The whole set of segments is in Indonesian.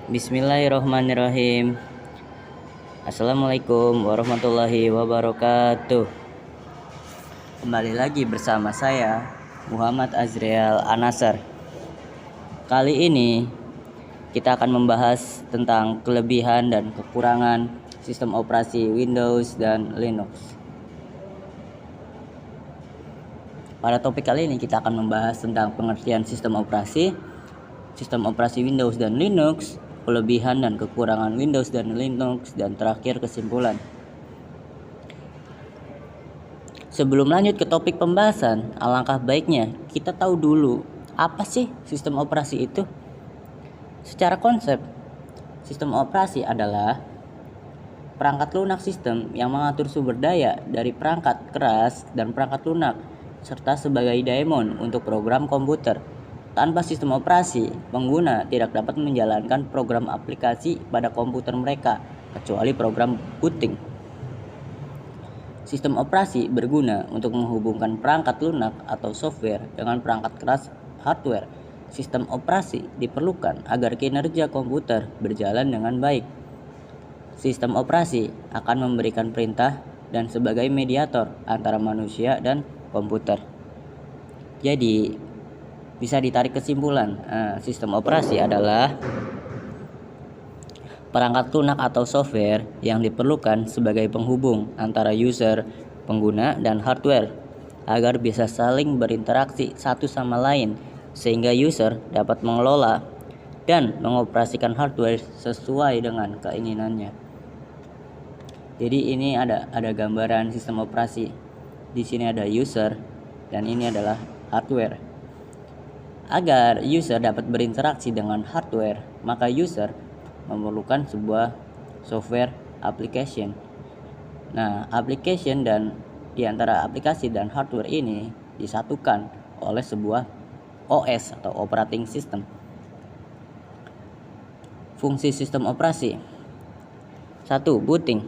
Bismillahirrahmanirrahim. Assalamualaikum warahmatullahi wabarakatuh. Kembali lagi bersama saya Muhammad Azriel Anasar. Kali ini kita akan membahas tentang kelebihan dan kekurangan sistem operasi Windows dan Linux. Pada topik kali ini kita akan membahas tentang pengertian sistem operasi Windows dan Linux, kelebihan dan kekurangan Windows dan Linux, dan terakhir kesimpulan. Sebelum lanjut ke topik pembahasan, alangkah baiknya kita tahu dulu apa sih sistem operasi itu. Secara konsep, sistem operasi adalah perangkat lunak sistem yang mengatur sumber daya dari perangkat keras dan perangkat lunak, serta sebagai daemon untuk program komputer. Tanpa sistem operasi, pengguna tidak dapat menjalankan program aplikasi pada komputer mereka, kecuali program booting. Sistem operasi berguna untuk menghubungkan perangkat lunak atau software dengan perangkat keras hardware. Sistem operasi diperlukan agar kinerja komputer berjalan dengan baik. Sistem operasi akan memberikan perintah dan sebagai mediator antara manusia dan komputer. Jadi, bisa ditarik kesimpulan, sistem operasi adalah perangkat lunak atau software yang diperlukan sebagai penghubung antara user, pengguna, dan hardware agar bisa saling berinteraksi satu sama lain, sehingga user dapat mengelola dan mengoperasikan hardware sesuai dengan keinginannya. Jadi ini ada gambaran sistem operasi. Di sini ada user dan ini adalah hardware. Agar user dapat berinteraksi dengan hardware, maka user memerlukan sebuah software application. Nah, application dan di antara aplikasi dan hardware ini disatukan oleh sebuah OS atau operating system. Fungsi sistem operasi. 1. Booting.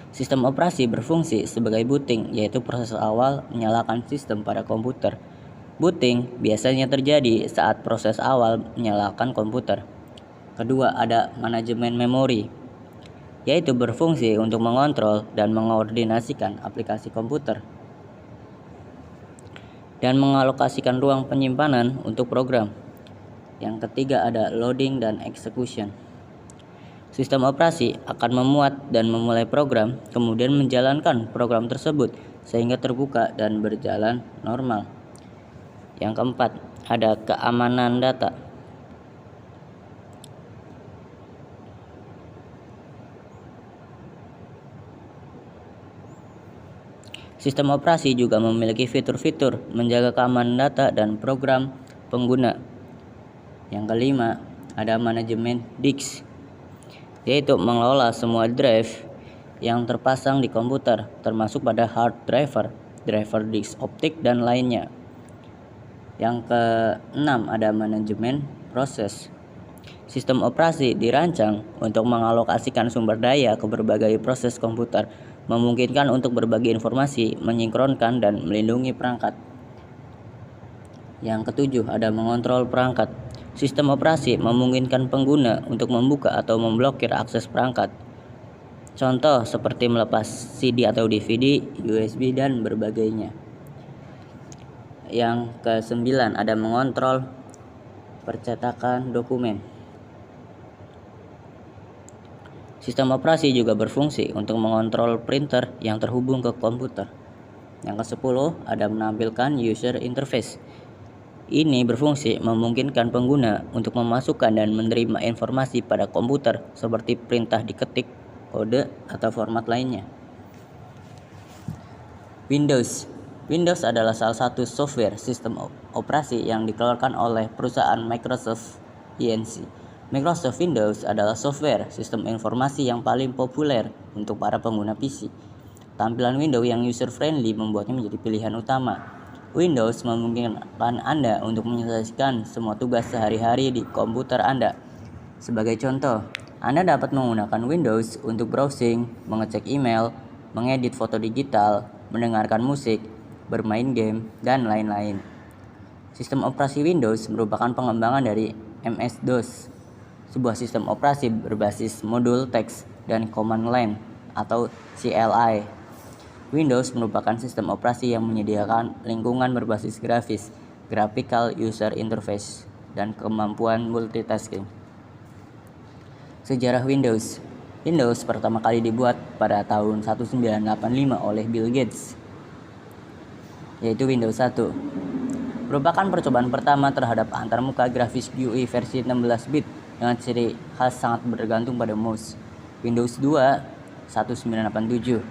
Sistem operasi berfungsi sebagai booting, yaitu proses awal menyalakan sistem pada komputer. Booting biasanya terjadi saat proses awal menyalakan komputer. Kedua, ada manajemen memori, yaitu berfungsi untuk mengontrol dan mengkoordinasikan aplikasi komputer dan mengalokasikan ruang penyimpanan untuk program. Yang ketiga, ada loading dan execution. Sistem operasi akan memuat dan memulai program, kemudian menjalankan program tersebut sehingga terbuka dan berjalan normal. Yang keempat, ada keamanan data. Sistem operasi juga memiliki fitur-fitur menjaga keamanan data dan program pengguna. Yang kelima, ada manajemen disk, yaitu mengelola semua drive yang terpasang di komputer, termasuk pada hard driver, driver disk optik, dan lainnya. Yang keenam, ada manajemen proses. Sistem operasi dirancang untuk mengalokasikan sumber daya ke berbagai proses komputer, memungkinkan untuk berbagi informasi, mensinkronkan, dan melindungi perangkat. Yang ketujuh, ada mengontrol perangkat. Sistem operasi memungkinkan pengguna untuk membuka atau memblokir akses perangkat. Contoh seperti melepas CD atau DVD, USB, dan berbagainya. Yang kesembilan, ada mengontrol percetakan dokumen. Sistem operasi juga berfungsi untuk mengontrol printer yang terhubung ke komputer. Yang kesepuluh, ada menampilkan user interface. Ini berfungsi memungkinkan pengguna untuk memasukkan dan menerima informasi pada komputer seperti perintah diketik, kode, atau format lainnya. Windows adalah salah satu software sistem operasi yang dikeluarkan oleh perusahaan Microsoft Inc. Microsoft Windows adalah software sistem informasi yang paling populer untuk para pengguna PC. Tampilan Windows yang user-friendly membuatnya menjadi pilihan utama. Windows memungkinkan Anda untuk menyelesaikan semua tugas sehari-hari di komputer Anda. Sebagai contoh, Anda dapat menggunakan Windows untuk browsing, mengecek email, mengedit foto digital, mendengarkan musik, bermain game, dan lain-lain. Sistem operasi Windows merupakan pengembangan dari MS-DOS, sebuah sistem operasi berbasis modul teks dan command line atau CLI. Windows merupakan sistem operasi yang menyediakan lingkungan berbasis grafis, graphical user interface, dan kemampuan multitasking. Sejarah Windows. Windows pertama kali dibuat pada tahun 1985 oleh Bill Gates, yaitu Windows 1. Merupakan percobaan pertama terhadap antarmuka grafis GUI versi 16 bit dengan ciri khas sangat bergantung pada mouse. Windows 2 1987,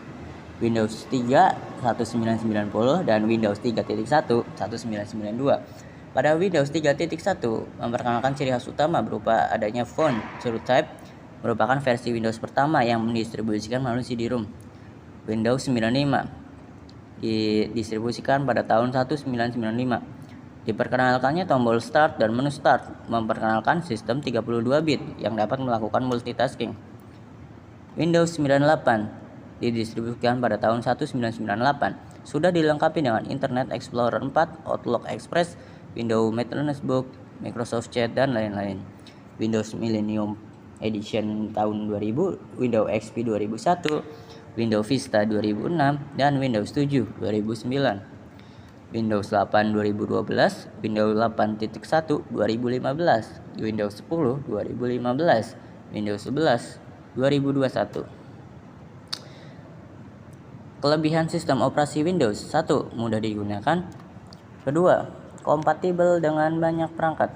Windows 3 1990, dan Windows 3.1 1992. Pada Windows 3.1 memperkenalkan ciri khas utama berupa adanya font TrueType, merupakan versi Windows pertama yang mendistribusikan melalui CD-ROM. Windows 95 didistribusikan pada tahun 1995. Diperkenalkannya tombol Start dan menu Start, memperkenalkan sistem 32 bit yang dapat melakukan multitasking. Windows 98 didistribusikan pada tahun 1998, sudah dilengkapi dengan Internet Explorer 4, Outlook Express, Windows Maintenance Book, Microsoft Chat, dan lain-lain. Windows Millennium Edition tahun 2000, Windows XP 2001, Windows Vista 2006, dan Windows 7 2009. Windows 8 2012, Windows 8.1 2015, Windows 10 2015, Windows 11 2021. Kelebihan sistem operasi Windows: 1. Mudah digunakan. 2. Kompatibel dengan banyak perangkat.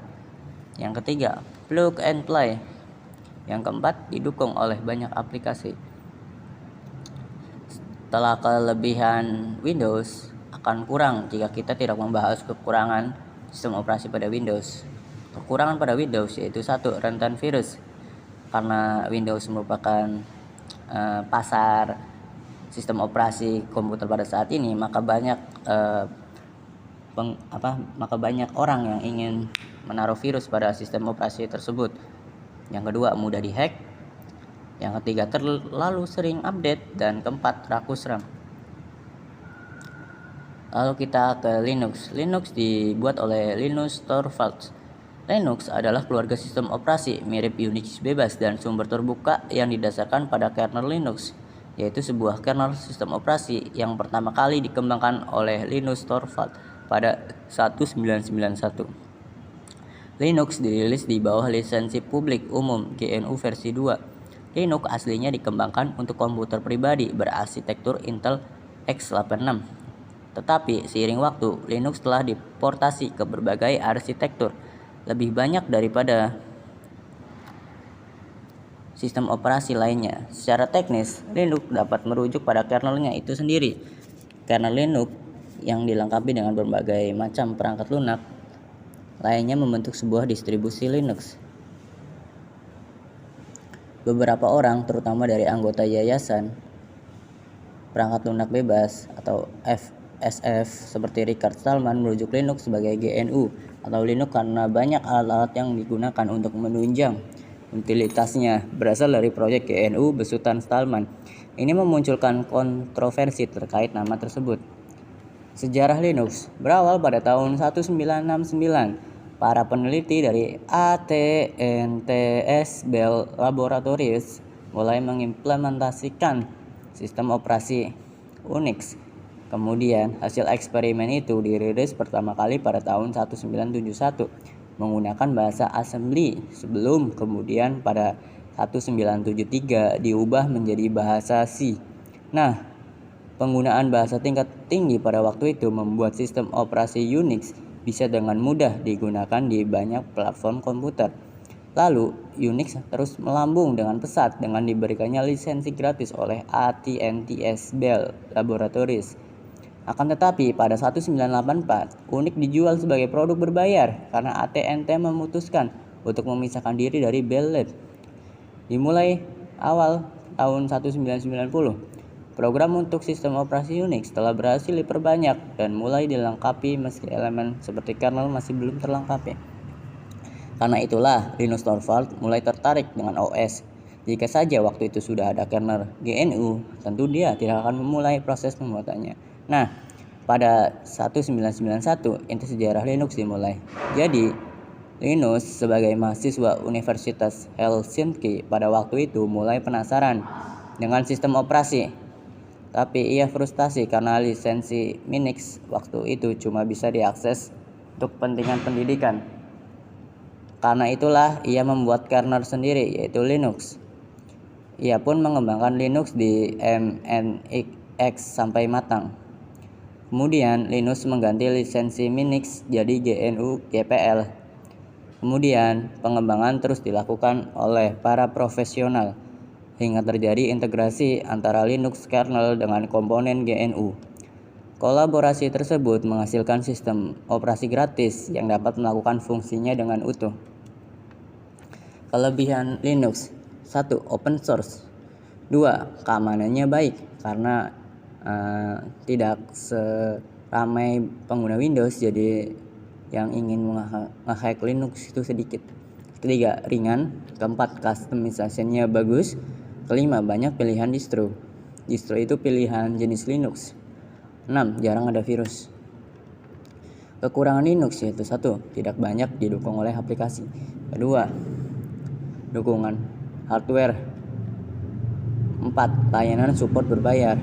Yang ketiga, plug and play. Yang keempat, didukung oleh banyak aplikasi. Setelah kelebihan Windows akan kurang jika kita tidak membahas kekurangan sistem operasi pada Windows. Kekurangan pada Windows yaitu 1. Rentan virus. Karena Windows merupakan pasar sistem operasi komputer pada saat ini, maka banyak orang yang ingin menaruh virus pada sistem operasi tersebut. Yang kedua, mudah dihack. Yang ketiga, terlalu sering update. Dan keempat, rakus RAM. Lalu kita ke Linux. Linux dibuat oleh Linus Torvalds. Linux adalah keluarga sistem operasi mirip Unix bebas dan sumber terbuka yang didasarkan pada kernel Linux, yaitu sebuah kernel sistem operasi yang pertama kali dikembangkan oleh Linus Torvalds pada 1991. Linux dirilis di bawah lisensi publik umum GNU versi 2. Linux aslinya dikembangkan untuk komputer pribadi berarsitektur Intel x86. Tetapi seiring waktu, Linux telah diportasi ke berbagai arsitektur, lebih banyak daripada sistem operasi lainnya. Secara teknis, Linux dapat merujuk pada kernelnya itu sendiri. Kernel Linux yang dilengkapi dengan berbagai macam perangkat lunak lainnya membentuk sebuah distribusi Linux. Beberapa orang, terutama dari anggota yayasan perangkat lunak bebas atau FSF seperti Richard Stallman, merujuk Linux sebagai GNU atau Linux karena banyak alat-alat yang digunakan untuk menunjang utilitasnya berasal dari proyek GNU besutan Stallman. Ini memunculkan kontroversi terkait nama tersebut. Sejarah Linux berawal pada tahun 1969. Para peneliti dari AT&TS Bell Laboratories mulai mengimplementasikan sistem operasi Unix. Kemudian hasil eksperimen itu dirilis pertama kali pada tahun 1971 menggunakan bahasa assembly, sebelum kemudian pada 1973 diubah menjadi bahasa C. Nah, penggunaan bahasa tingkat tinggi pada waktu itu membuat sistem operasi Unix bisa dengan mudah digunakan di banyak platform komputer. Lalu, Unix terus melambung dengan pesat dengan diberikannya lisensi gratis oleh AT&TS Bell Laboratories. Akan tetapi, pada 1984, Unix dijual sebagai produk berbayar karena AT&T memutuskan untuk memisahkan diri dari Bell Labs. Dimulai awal tahun 1990, program untuk sistem operasi Unix telah berhasil diperbanyak dan mulai dilengkapi meski elemen seperti kernel masih belum terlengkapi. Karena itulah Linus Torvalds mulai tertarik dengan OS. Jika saja waktu itu sudah ada kernel GNU, tentu dia tidak akan memulai proses pembuatannya. Nah, pada 1991 inti sejarah Linux dimulai. Jadi, Linus sebagai mahasiswa Universitas Helsinki pada waktu itu mulai penasaran dengan sistem operasi. Tapi ia frustasi karena lisensi Minix waktu itu cuma bisa diakses untuk kepentingan pendidikan. Karena itulah ia membuat kernel sendiri yaitu Linux. Ia pun mengembangkan Linux di MNX sampai matang. Kemudian Linus mengganti lisensi Minix jadi GNU GPL. Kemudian pengembangan terus dilakukan oleh para profesional hingga terjadi integrasi antara Linux kernel dengan komponen GNU. Kolaborasi tersebut menghasilkan sistem operasi gratis yang dapat melakukan fungsinya dengan utuh. Kelebihan Linux: 1. Open source. 2. Keamanannya baik karena tidak seramai pengguna Windows, jadi yang ingin nge-hack Linux itu sedikit. 3. Ringan. 4. Customization-nya bagus. 5. Banyak pilihan distro. Distro itu pilihan jenis Linux. 6. Jarang ada virus. Kekurangan Linux yaitu 1. Tidak banyak didukung oleh aplikasi. 2. Dukungan hardware. 4. Layanan support berbayar.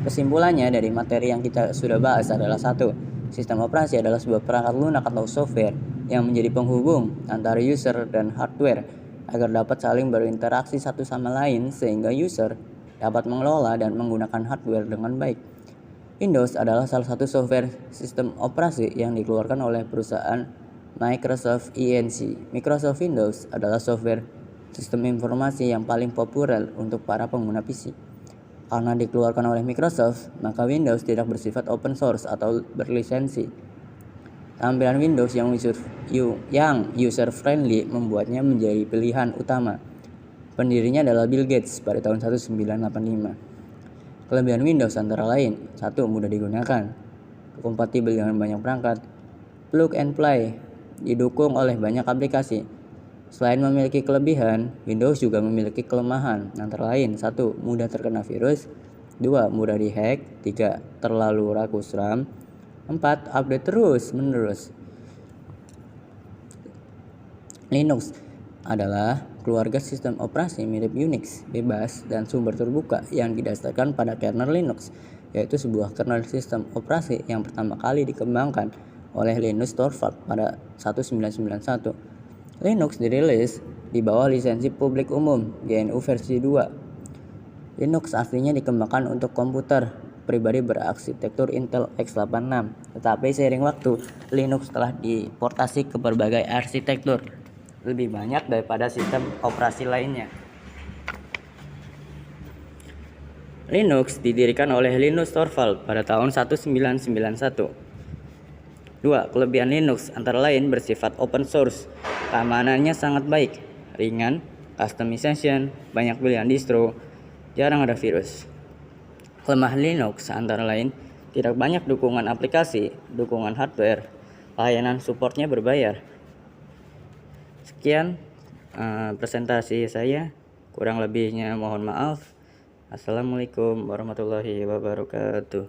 Kesimpulannya dari materi yang kita sudah bahas adalah 1. Sistem operasi adalah sebuah perangkat lunak atau software yang menjadi penghubung antara user dan hardware agar dapat saling berinteraksi satu sama lain sehingga user dapat mengelola dan menggunakan hardware dengan baik. Windows adalah salah satu software sistem operasi yang dikeluarkan oleh perusahaan Microsoft Inc. Microsoft Windows adalah software sistem informasi yang paling populer untuk para pengguna PC. Karena dikeluarkan oleh Microsoft, maka Windows tidak bersifat open source atau berlisensi. Tampilan Windows yang user-friendly membuatnya menjadi pilihan utama. Pendirinya adalah Bill Gates pada tahun 1985. Kelebihan Windows antara lain: 1. Mudah digunakan, kompatibel dengan banyak perangkat, plug and play, didukung oleh banyak aplikasi. Selain memiliki kelebihan, Windows juga memiliki kelemahan, antara lain: 1. Mudah terkena virus. 2. Mudah dihack. 3. Terlalu rakus RAM. 4. Update terus-menerus. Linux adalah keluarga sistem operasi mirip Unix, bebas dan sumber terbuka yang didasarkan pada kernel Linux, yaitu sebuah kernel sistem operasi yang pertama kali dikembangkan oleh Linus Torvalds pada 1991. Linux dirilis di bawah lisensi publik umum GNU versi 2. Linux aslinya dikembangkan untuk komputer pribadi berarsitektur Intel x86, tetapi seiring waktu Linux telah diportasi ke berbagai arsitektur, lebih banyak daripada sistem operasi lainnya. Linux didirikan oleh Linus Torvalds pada tahun 1991. 2. Kelebihan Linux antara lain bersifat open source. Keamanannya sangat baik, ringan, customization, banyak pilihan distro, jarang ada virus. Kelemahan Linux antara lain tidak banyak dukungan aplikasi, dukungan hardware, layanan supportnya berbayar. Sekian presentasi saya, kurang lebihnya mohon maaf. Assalamualaikum warahmatullahi wabarakatuh.